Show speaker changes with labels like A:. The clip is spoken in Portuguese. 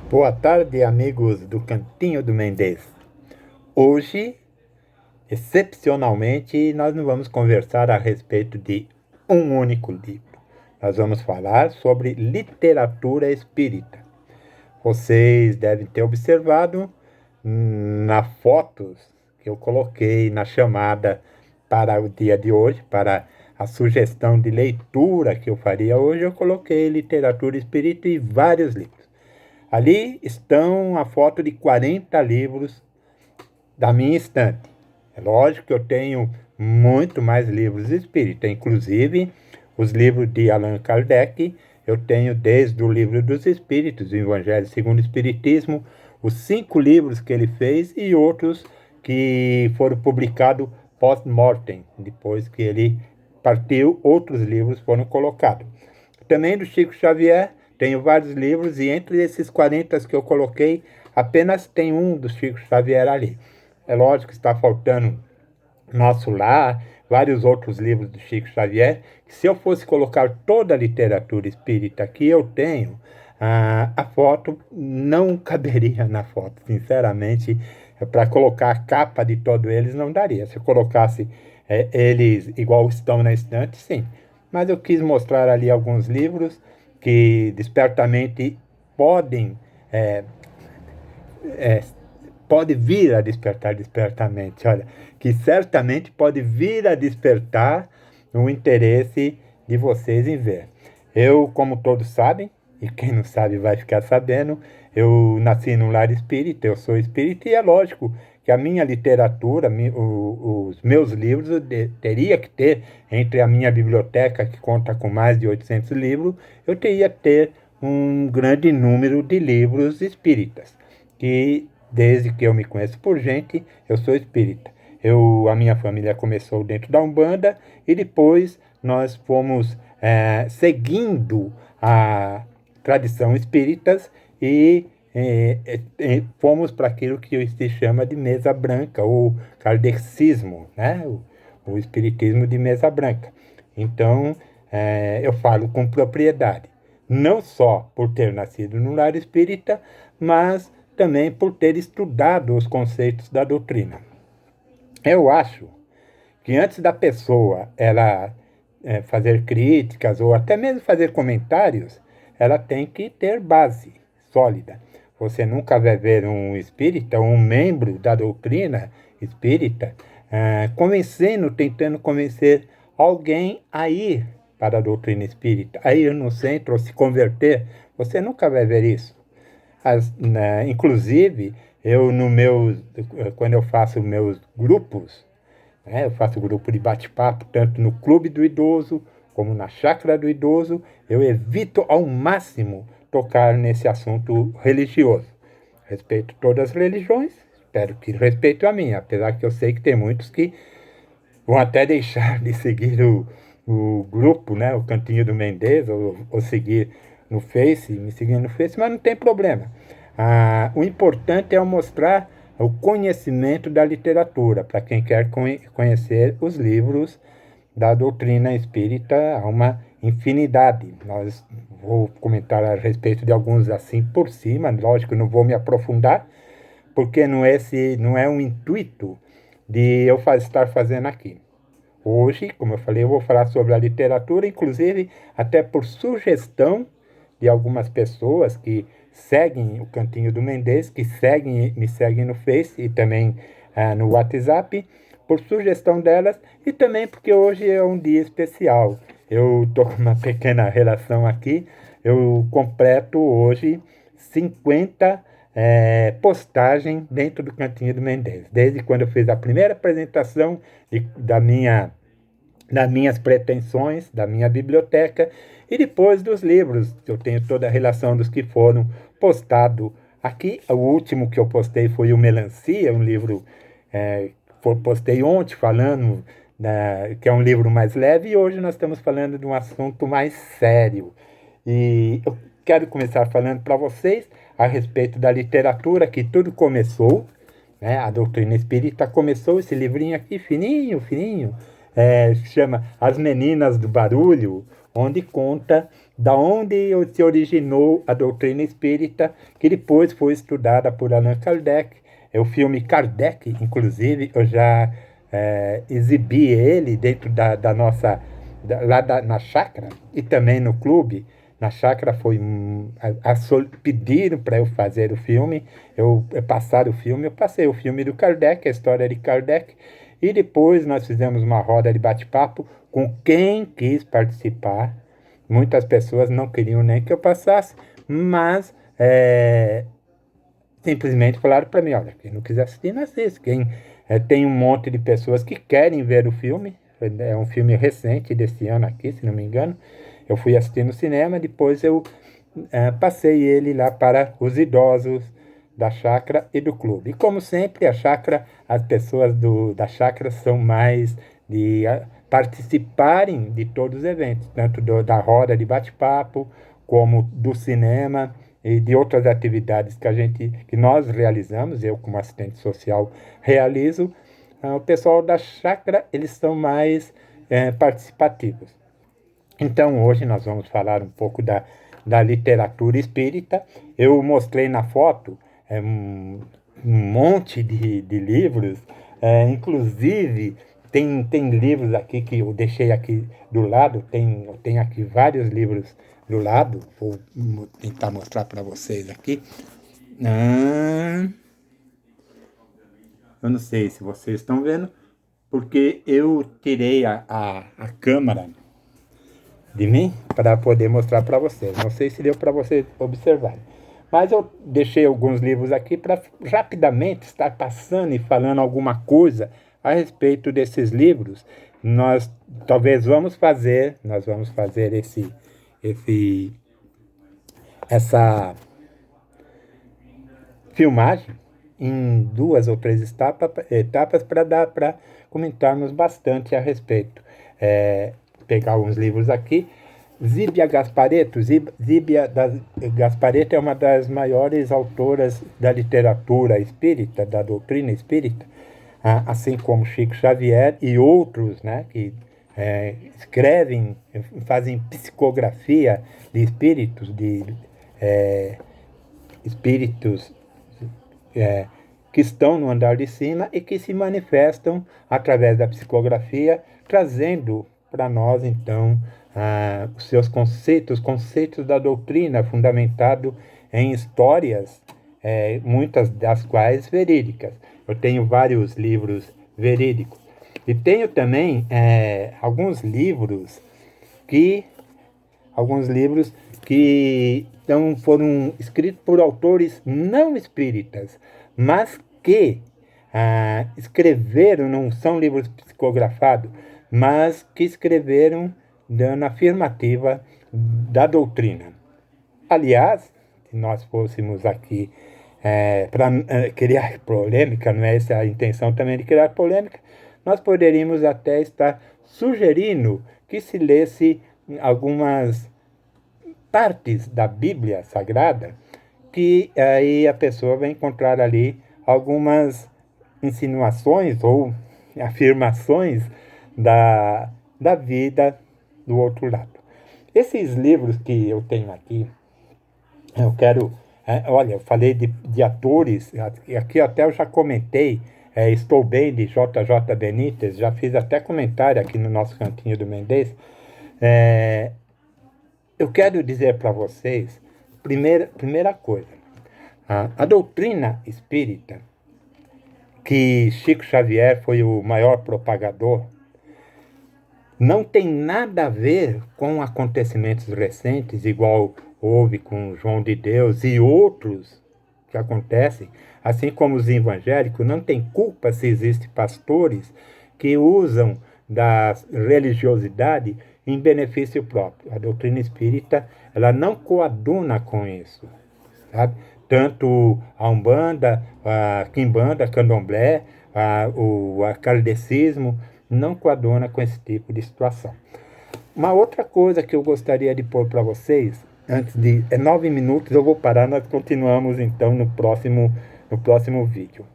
A: Boa tarde, amigos do Cantinho do Mendes. Hoje, excepcionalmente, nós não vamos conversar a respeito de um único livro. Nós vamos falar sobre literatura espírita. Vocês devem ter observado nas fotos que eu coloquei na chamada para o dia de hoje, para a sugestão de leitura que eu faria hoje, eu coloquei literatura espírita e vários livros. Ali estão a foto de 40 livros da minha estante. É lógico que eu tenho muito mais livros espíritas, inclusive os livros de Allan Kardec. Eu tenho desde o Livro dos Espíritos, o Evangelho segundo o Espiritismo, os 5 livros que ele fez e outros que foram publicados post-mortem, depois que ele partiu, outros livros foram colocados. Também do Chico Xavier, tenho vários livros e entre esses 40 que eu coloquei, apenas tem um do Chico Xavier ali. É lógico que está faltando Nosso Lar, vários outros livros do Chico Xavier, que se eu fosse colocar toda a literatura espírita que eu tenho, a foto não caberia na foto. Sinceramente, para colocar a capa de todos eles não daria. Se eu colocasse eles igual estão na estante, sim. Mas eu quis mostrar ali alguns livros que despertamente podem é, é, pode vir a despertar despertamente, olha, que certamente pode vir a despertar o interesse de vocês em ver. Eu, como todos sabem, e quem não sabe vai ficar sabendo, eu nasci num lar espírita, eu sou espírita, e é lógico que a minha literatura, os meus livros, eu teria que ter, entre a minha biblioteca, que conta com mais de 800 livros, eu teria que ter um grande número de livros espíritas, que desde que eu me conheço por gente, eu sou espírita. A minha família começou dentro da Umbanda e depois nós fomos seguindo a tradição espíritas e fomos para aquilo que se chama de mesa branca, ou kardecismo, né? O espiritismo de mesa branca. Então, eu falo com propriedade, não só por ter nascido no lar espírita, mas também por ter estudado os conceitos da doutrina. Eu acho que antes da pessoa ela fazer críticas ou até mesmo fazer comentários, ela tem que ter base sólida. Você nunca vai ver um espírita, um membro da doutrina espírita, tentando convencer alguém a ir para a doutrina espírita, a ir no centro ou se converter. Você nunca vai ver isso. Inclusive, quando eu faço meus grupos, eu faço grupo de bate-papo, tanto no Clube do Idoso, como na Chácara do Idoso, eu evito ao máximo tocar nesse assunto religioso. Respeito todas as religiões, espero que respeitem a minha, apesar que eu sei que tem muitos que vão até deixar de seguir o grupo, né, o Cantinho do Mendes, ou seguir no Face, me seguindo no Face, mas não tem problema. O importante é mostrar o conhecimento da literatura, para quem quer conhecer os livros da doutrina espírita, há uma infinidade. Vou comentar a respeito de alguns assim por cima, lógico, não vou me aprofundar, porque não é um intuito de eu estar fazendo aqui. Hoje, como eu falei, eu vou falar sobre a literatura, inclusive até por sugestão de algumas pessoas que seguem o Cantinho do Mendes, que me seguem no Face e também no WhatsApp, por sugestão delas e também porque hoje é um dia especial. Eu estou com uma pequena relação aqui, eu completo hoje 50 postagens dentro do Cantinho do Mendes. Desde quando eu fiz a primeira apresentação das minhas pretensões, da minha biblioteca, e depois dos livros. Eu tenho toda a relação dos que foram postados aqui. O último que eu postei foi o Melancia, um livro postei ontem falando que é um livro mais leve, e hoje nós estamos falando de um assunto mais sério. E eu quero começar falando para vocês a respeito da literatura, que tudo começou, né? A doutrina espírita começou esse livrinho aqui, fininho, fininho, chama As Meninas do Barulho, onde conta da onde se originou a doutrina espírita, que depois foi estudada por Allan Kardec. É o filme Kardec, inclusive, eu já exibi ele dentro da nossa, na chácara e também no clube. Na chácara foi pediram para eu fazer o filme, eu passar o filme, eu passei o filme do Kardec, a história de Kardec, e depois nós fizemos uma roda de bate-papo com quem quis participar. Muitas pessoas não queriam nem que eu passasse, mas simplesmente falaram para mim, olha, quem não quiser assistir, não assiste. Tem um monte de pessoas que querem ver o filme, é um filme recente desse ano aqui, se não me engano. Eu fui assistir no cinema, depois eu passei ele lá para os idosos da chácara e do clube. E como sempre, a chácara, as pessoas da chácara são mais de participarem de todos os eventos, tanto da roda de bate-papo, como do cinema e de outras atividades que nós realizamos, eu como assistente social realizo. O pessoal da chácara, eles são mais participativos. Então, hoje nós vamos falar um pouco da literatura espírita. Eu mostrei na foto um monte de livros, inclusive tem livros aqui que eu deixei aqui do lado, eu tenho aqui vários livros do lado, vou tentar mostrar para vocês aqui. Eu não sei se vocês estão vendo, porque eu tirei a câmera de mim para poder mostrar para vocês. Não sei se deu para vocês observarem. Mas eu deixei alguns livros aqui para rapidamente estar passando e falando alguma coisa a respeito desses livros. Nós vamos fazer essa filmagem em 2 ou 3 etapas para comentarmos bastante a respeito. Pegar uns livros aqui. Zíbia Gasparetto. Zíbia Gasparetto é uma das maiores autoras da literatura espírita, da doutrina espírita, assim como Chico Xavier e outros, né, que escrevem, fazem psicografia de espíritos, que estão no andar de cima e que se manifestam através da psicografia, trazendo para nós, então, os seus conceitos da doutrina, fundamentado em histórias, muitas das quais verídicas. Eu tenho vários livros verídicos. E tenho também alguns livros que foram escritos por autores não espíritas, mas que escreveram, não são livros psicografados, mas que escreveram dando afirmativa da doutrina. Aliás, se nós fôssemos aqui para criar polêmica, não é essa a intenção também de criar polêmica, nós poderíamos até estar sugerindo que se lesse algumas partes da Bíblia Sagrada, que aí a pessoa vai encontrar ali algumas insinuações ou afirmações da vida do outro lado. Esses livros que eu tenho aqui, eu quero... olha, eu falei de atores, aqui até eu já comentei, Estou Bem, de J.J. Benítez, já fiz até comentário aqui no nosso Cantinho do Mendes. Eu quero dizer para vocês, primeira coisa, a doutrina espírita, que Chico Xavier foi o maior propagador, não tem nada a ver com acontecimentos recentes, igual houve com João de Deus e outros que acontecem, assim como os evangélicos, não tem culpa se existem pastores que usam da religiosidade em benefício próprio. A doutrina espírita, ela não coaduna com isso, sabe? Tanto a Umbanda, a Quimbanda, Candomblé, o kardecismo, não coaduna com esse tipo de situação. Uma outra coisa que eu gostaria de pôr para vocês, antes de 9 minutos, eu vou parar, nós continuamos então no próximo vídeo.